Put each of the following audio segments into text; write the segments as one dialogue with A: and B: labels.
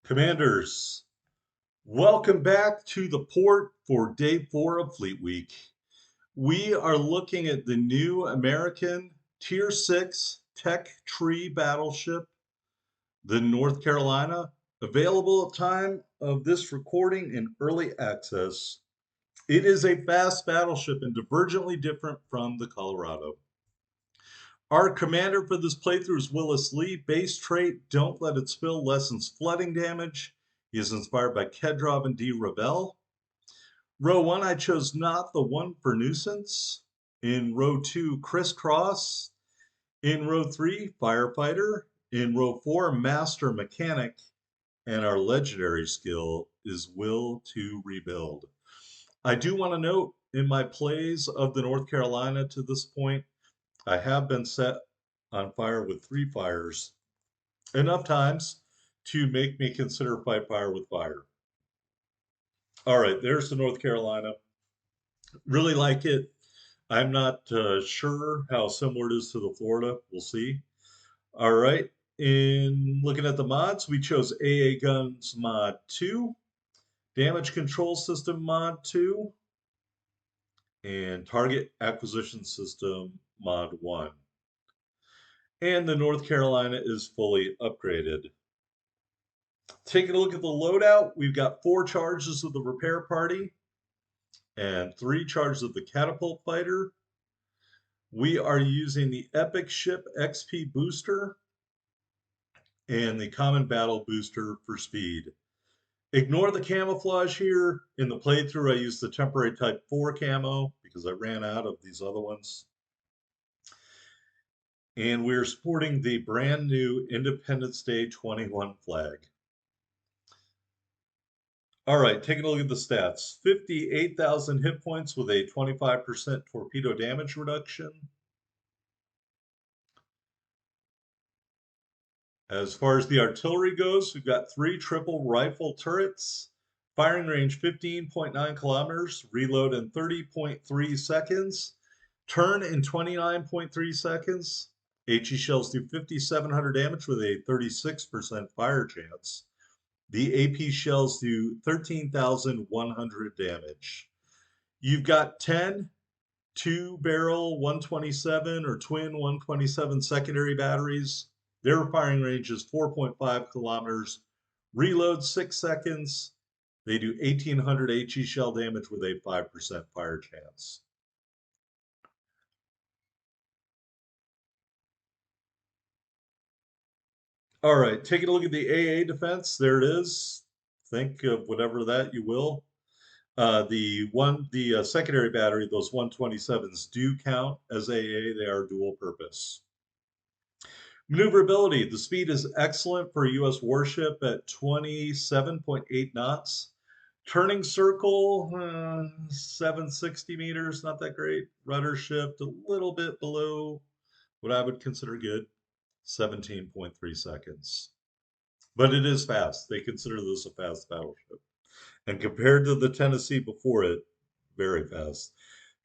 A: Commanders, welcome back to the port for day 4 of Fleet Week. We are looking at the new American Tier 6 Tech Tree Battleship, the North Carolina, available at time of this recording in early access. It is a fast battleship and divergently different from the Colorado. Our commander for this playthrough is Willis Lee. Base trait, don't let it spill, lessens flooding damage. He is inspired by Kedrov and D. Ravel. Row 1, I chose not the one for nuisance. In row 2, crisscross. In row 3, firefighter. In row 4, master mechanic. And our legendary skill is will to rebuild. I do want to note in my plays of the North Carolina to this point, I have been set on fire with 3 fires enough times to make me consider fight fire with fire. All right, there's the North Carolina. Really like it. I'm not sure how similar it is to the Florida. We'll see. All right, in looking at the mods, we chose AA Guns Mod 2, Damage Control System Mod 2, and Target Acquisition System Mod 1. And the North Carolina is fully upgraded. Taking a look at the loadout, we've got 4 charges of the repair party and 3 charges of the catapult fighter. We are using the Epic Ship XP booster and the Common Battle booster for speed. Ignore the camouflage here. In the playthrough, I used the temporary Type 4 camo because I ran out of these other ones. And we're sporting the brand new Independence Day 21 flag. All right, taking a look at the stats. 58,000 hit points with a 25% torpedo damage reduction. As far as the artillery goes, we've got 3 triple rifle turrets, firing range 15.9 kilometers, reload in 30.3 seconds, turn in 29.3 seconds. HE shells do 5,700 damage with a 36% fire chance. The AP shells do 13,100 damage. You've got 10 2-barrel 127 or twin 127 secondary batteries. Their firing range is 4.5 kilometers. Reload 6 seconds. They do 1,800 HE shell damage with a 5% fire chance. All right, taking a look at the AA defense. There it is. Think of whatever that you will. The secondary battery, those 127s do count as AA. They are dual purpose. Maneuverability. The speed is excellent for a U.S. warship at 27.8 knots. Turning circle, 760 meters, not that great. Rudder shift, a little bit below what I would consider good, 17.3 seconds. But it is fast. They consider this a fast battleship. And compared to the Tennessee before it, very fast.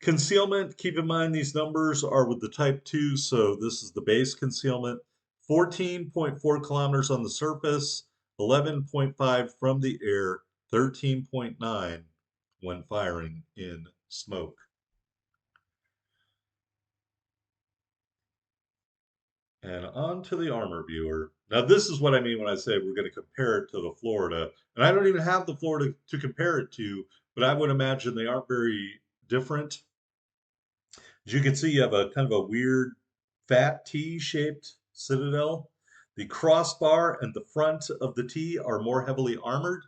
A: Concealment, keep in mind these numbers are with the Type 2, so this is the base concealment. 14.4 kilometers on the surface, 11.5 from the air, 13.9 when firing in smoke. And on to the armor viewer. Now, this is what I mean when I say we're going to compare it to the Florida. And I don't even have the Florida to compare it to, but I would imagine they aren't very different. As you can see, you have a kind of a weird fat T-shaped citadel. The crossbar and the front of the T are more heavily armored.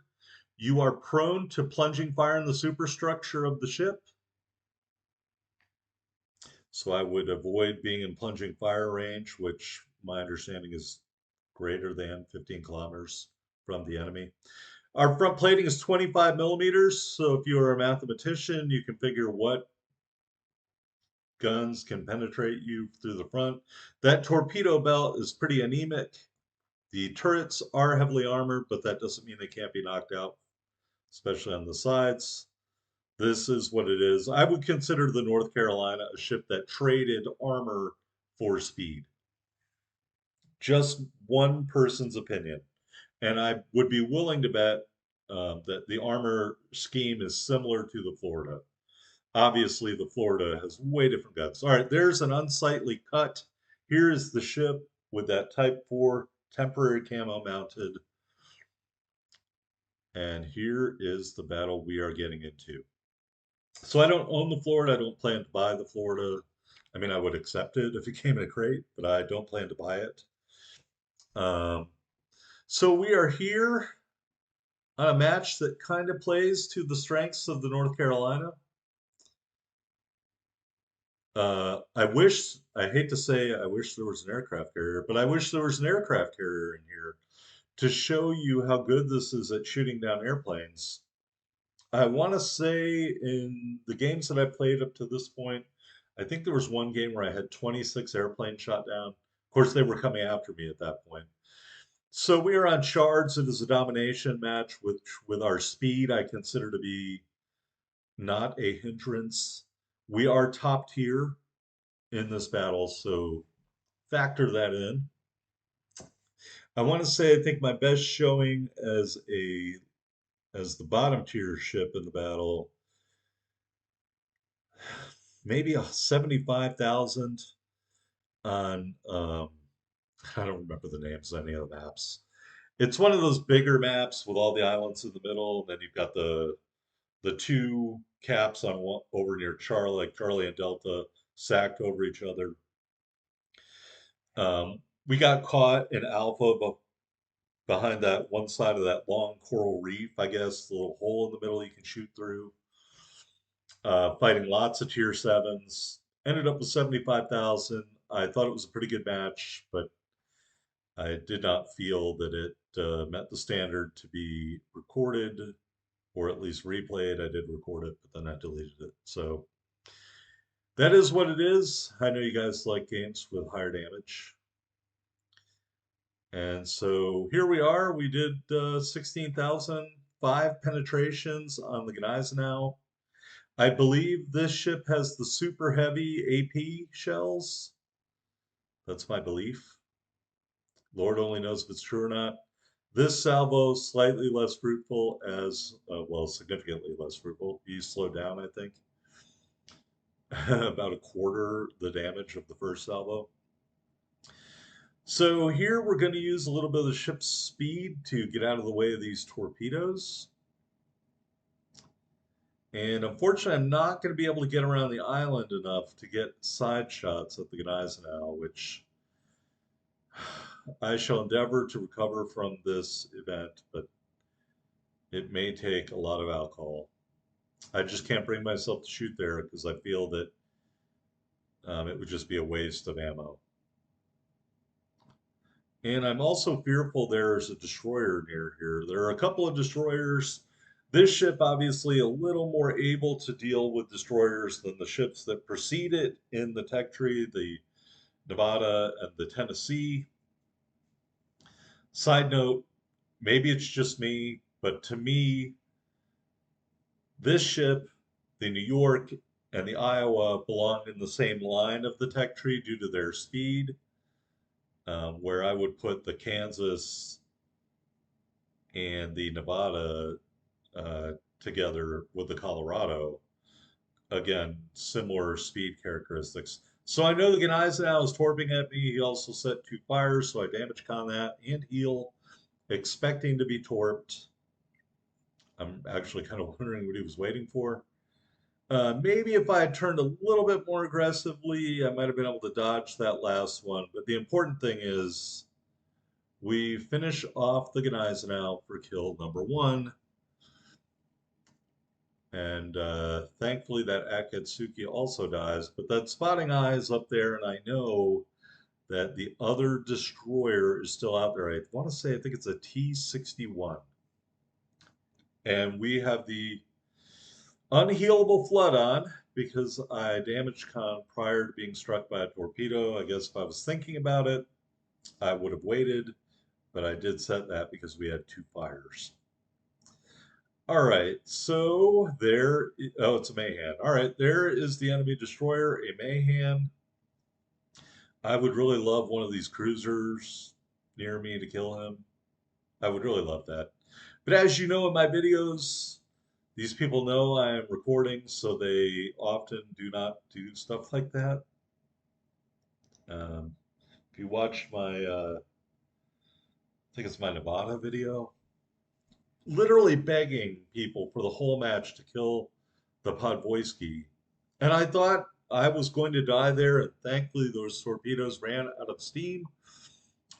A: You are prone to plunging fire in the superstructure of the ship. So I would avoid being in plunging fire range, which my understanding is greater than 15 kilometers from the enemy. Our front plating is 25 millimeters. So if you are a mathematician, you can figure what guns can penetrate you through the front. That torpedo belt is pretty anemic. The turrets are heavily armored, but that doesn't mean they can't be knocked out, especially on the sides. This is what it is. I would consider the North Carolina a ship that traded armor for speed. Just one person's opinion. And I would be willing to bet that the armor scheme is similar to the Florida. Obviously, the Florida has way different guns. All right, there's an unsightly cut. Here is the ship with that Type 4 temporary camo mounted. And here is the battle we are getting into. So I don't own the Florida. I don't plan to buy the Florida. I mean, I would accept it if it came in a crate, but I don't plan to buy it. Um, so we are here on a match that kind of plays to the strengths of the North Carolina. I hate to say, I wish there was an aircraft carrier, but I wish there was an aircraft carrier in here to show you how good this is at shooting down airplanes. I want to say in the games that I played up to this point, I think there was one game where I had 26 airplanes shot down. Of course, they were coming after me at that point. So we are on shards. It is a domination match, which with our speed I consider to be not a hindrance. We are top tier in this battle, so factor that in. I want to say I think my best showing as the bottom tier ship in the battle, maybe a 75,000 on I don't remember the names of any of the maps. It's one of those bigger maps with all the islands in the middle, and then you've got the two caps on one, over near Charlie, like Charlie and Delta, sacked over each other. We got caught in Alpha behind that one side of that long coral reef, I guess, the little hole in the middle you can shoot through. Fighting lots of tier sevens. Ended up with 75,000. I thought it was a pretty good match, but I did not feel that it met the standard to be recorded or at least replayed. I did record it, but then I deleted it. So that is what it is. I know you guys like games with higher damage. And so here we are. We did 16,005 penetrations on the Gneisenau. I believe this ship has the super heavy AP shells. That's my belief. Lord only knows if it's true or not. This salvo slightly less fruitful as well, significantly less fruitful. You slowed down, I think, about a quarter the damage of the first salvo. So here we're going to use a little bit of the ship's speed to get out of the way of these torpedoes. And unfortunately, I'm not going to be able to get around the island enough to get side shots at the Gneisenau, which I shall endeavor to recover from this event, but it may take a lot of alcohol. I just can't bring myself to shoot there because I feel that it would just be a waste of ammo. And I'm also fearful there's a destroyer near here. There are a couple of destroyers. This ship, obviously, a little more able to deal with destroyers than the ships that precede it in the tech tree, the Nevada and the Tennessee. Side note, maybe it's just me, but to me, this ship, the New York and the Iowa, belong in the same line of the tech tree due to their speed, where I would put the Kansas and the Nevada together with the Colorado. Again, similar speed characteristics. So I know the Gneisenau is torping at me. He also set two fires, so I damage con that and heal, expecting to be torped. I'm actually kind of wondering what he was waiting for. Maybe if I had turned a little bit more aggressively, I might have been able to dodge that last one. But the important thing is we finish off the Gneisenau for kill number one. And thankfully that Akatsuki also dies. But that spotting eye is up there, and I know that the other destroyer is still out there. I want to say, I think it's a T-61. And we have the unhealable flood on because I damaged con prior to being struck by a torpedo. I guess if I was thinking about it, I would have waited, but I did set that because we had two fires. All right, so there, oh, it's a Mahan. All right, there is the enemy destroyer, a Mahan. I would really love one of these cruisers near me to kill him. I would really love that. But as you know in my videos, these people know I am recording, so they often do not do stuff like that. Um, if you watch my, I think it's my Nevada video, literally begging people for the whole match to kill the Podvoisky. And I thought I was going to die there, and thankfully those torpedoes ran out of steam.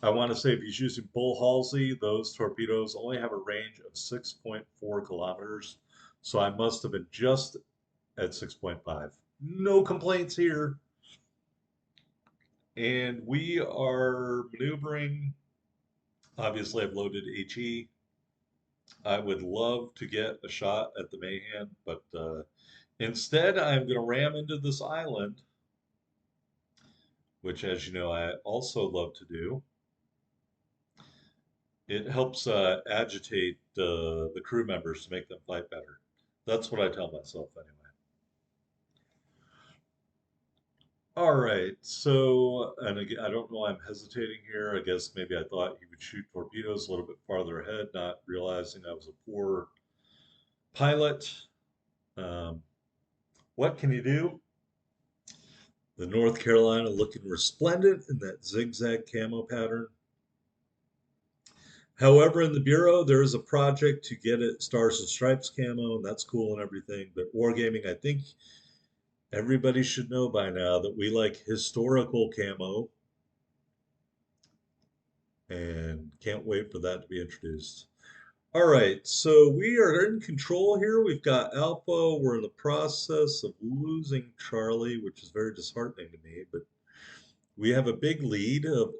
A: I want to say if he's using Bull Halsey, those torpedoes only have a range of 6.4 kilometers. So I must have been just at 6.5. No complaints here. And we are maneuvering. Obviously, I've loaded HE. I would love to get a shot at the Mahan, but instead I'm going to ram into this island, which, as you know, I also love to do. It helps agitate the crew members to make them fight better. That's what I tell myself anyway. All right, so, and again, I don't know why I'm hesitating here. I guess maybe I thought he would shoot torpedoes a little bit farther ahead, not realizing I was a poor pilot. Um, what can you do? The North Carolina looking resplendent in that zigzag camo pattern. However, in the Bureau, there is a project to get it Stars and Stripes camo, and that's cool and everything. But Wargaming, I think everybody should know by now that we like historical camo and can't wait for that to be introduced. All right, so we are in control here. We've got Alpha. We're in the process of losing Charlie, which is very disheartening to me, but we have a big lead of,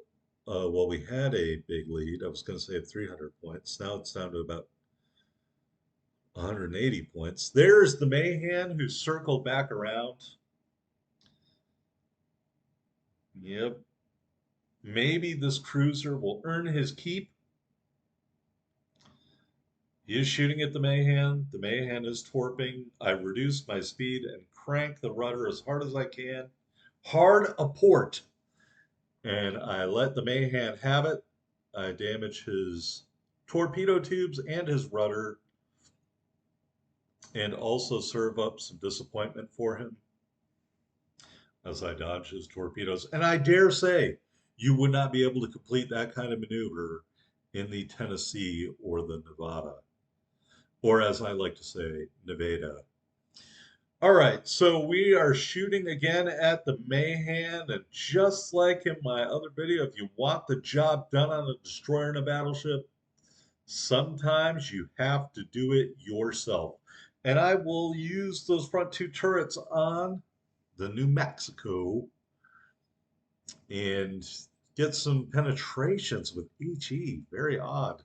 A: well, we had a big lead. I was going to say of 300 points. Now it's down to about 180 points. There's the Mahan who circled back around. Yep. Maybe this cruiser will earn his keep. He is shooting at the Mahan. The Mahan is torping. I reduce my speed and crank the rudder as hard as I can. Hard a port. And I let the Mahan have it. I damage his torpedo tubes and his rudder, and also serve up some disappointment for him as I dodge his torpedoes. And I dare say you would not be able to complete that kind of maneuver in the Tennessee or the Nevada, or as I like to say, Nevada. All right, so we are shooting again at the Mahan, and just like in my other video, if you want the job done on a destroyer and a battleship, sometimes you have to do it yourself. And I will use those front two turrets on the New Mexico and get some penetrations with HE. Very odd.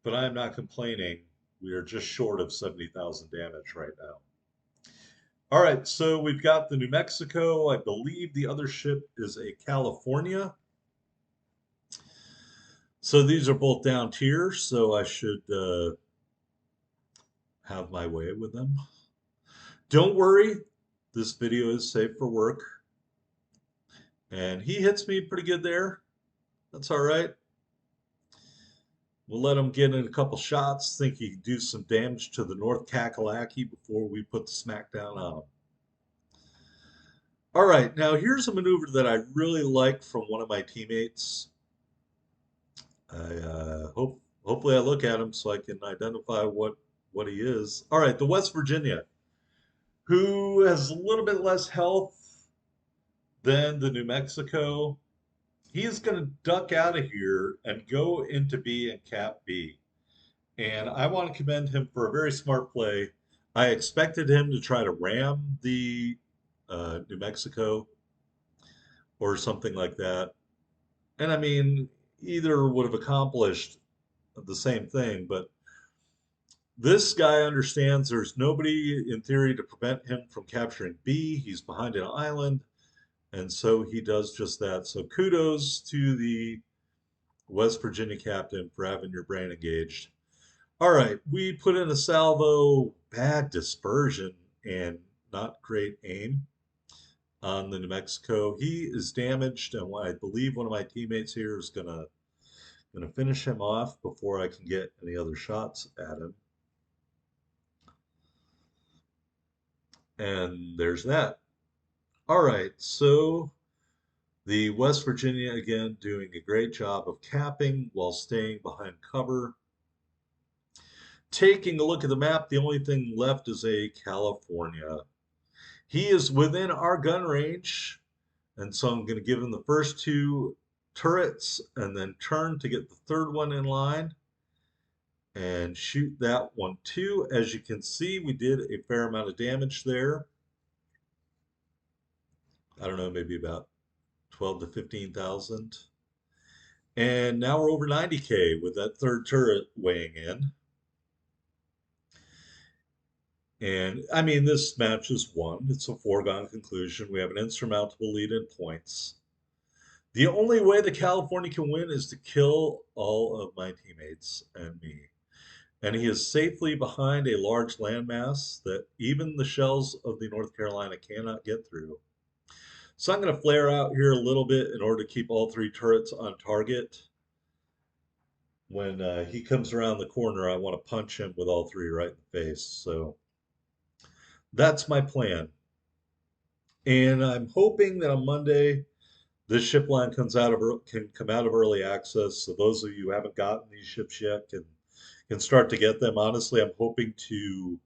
A: But I'm not complaining. We are just short of 70,000 damage right now. All right, so we've got the New Mexico. I believe the other ship is a California. So these are both down tier, so I should have my way with them. Don't worry, this video is safe for work. And he hits me pretty good there. That's all right. We'll let him get in a couple shots, think he can do some damage to the North Kakalaki before we put the smackdown on him. All right, now here's a maneuver that I really like from one of my teammates. Hopefully I look at him so I can identify what he is. All right, the West Virginia, who has a little bit less health than the New Mexico. He is going to duck out of here and go into B and cap B. And I want to commend him for a very smart play. I expected him to try to ram the New Mexico or something like that. And I mean, either would have accomplished the same thing, but this guy understands there's nobody in theory to prevent him from capturing B. He's behind an island, and so he does just that. So kudos to the West Virginia captain for having your brain engaged. All right, we put in a salvo, bad dispersion, and not great aim on the New Mexico. He is damaged, and I believe one of my teammates here is going to Going to finish him off before I can get any other shots at him. And there's that. All right, so the West Virginia again doing a great job of capping while staying behind cover. Taking a look at the map, the only thing left is a California. He is within our gun range, and so I'm going to give him the first two turrets and then turn to get the third one in line and shoot that one too. As you can see, we did a fair amount of damage there. I don't know, maybe about 12 to 15,000. And now we're over 90K with that third turret weighing in. And I mean, this match is won. It's a foregone conclusion. We have an insurmountable lead in points. The only way the California can win is to kill all of my teammates and me. And he is safely behind a large landmass that even the shells of the North Carolina cannot get through. So I'm going to flare out here a little bit in order to keep all three turrets on target. When he comes around the corner, I want to punch him with all three right in the face. So that's my plan. And I'm hoping that on Monday, this ship line can come out of early access. So those of you who haven't gotten these ships yet can start to get them. Honestly, I'm hoping to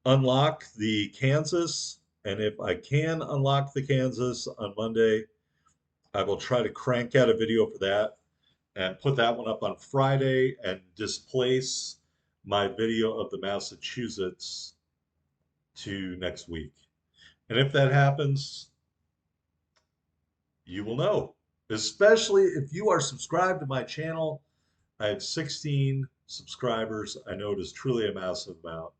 A: unlock the Kansas. And if I can unlock the Kansas on Monday, I will try to crank out a video for that and put that one up on Friday and displace my video of the Massachusetts to next week. And if that happens, you will know, especially if you are subscribed to my channel. I have 16 subscribers. I know it is truly a massive amount.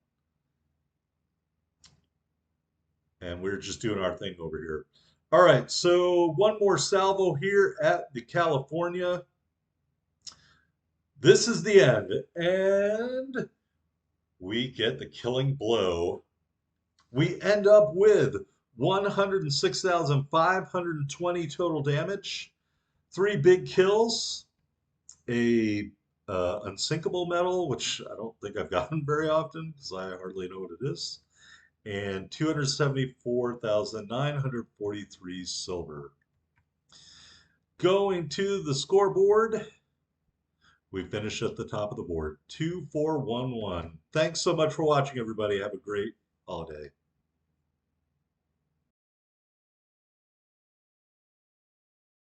A: And we're just doing our thing over here. All right, so one more salvo here at the California. This is the end, and we get the killing blow. We end up with 106,520 total damage, 3 big kills, a unsinkable medal, which I don't think I've gotten very often because I hardly know what it is, and 274,943 silver. Going to the scoreboard, we finish at the top of the board, 2411. Thanks so much for watching, everybody. Have a great holiday.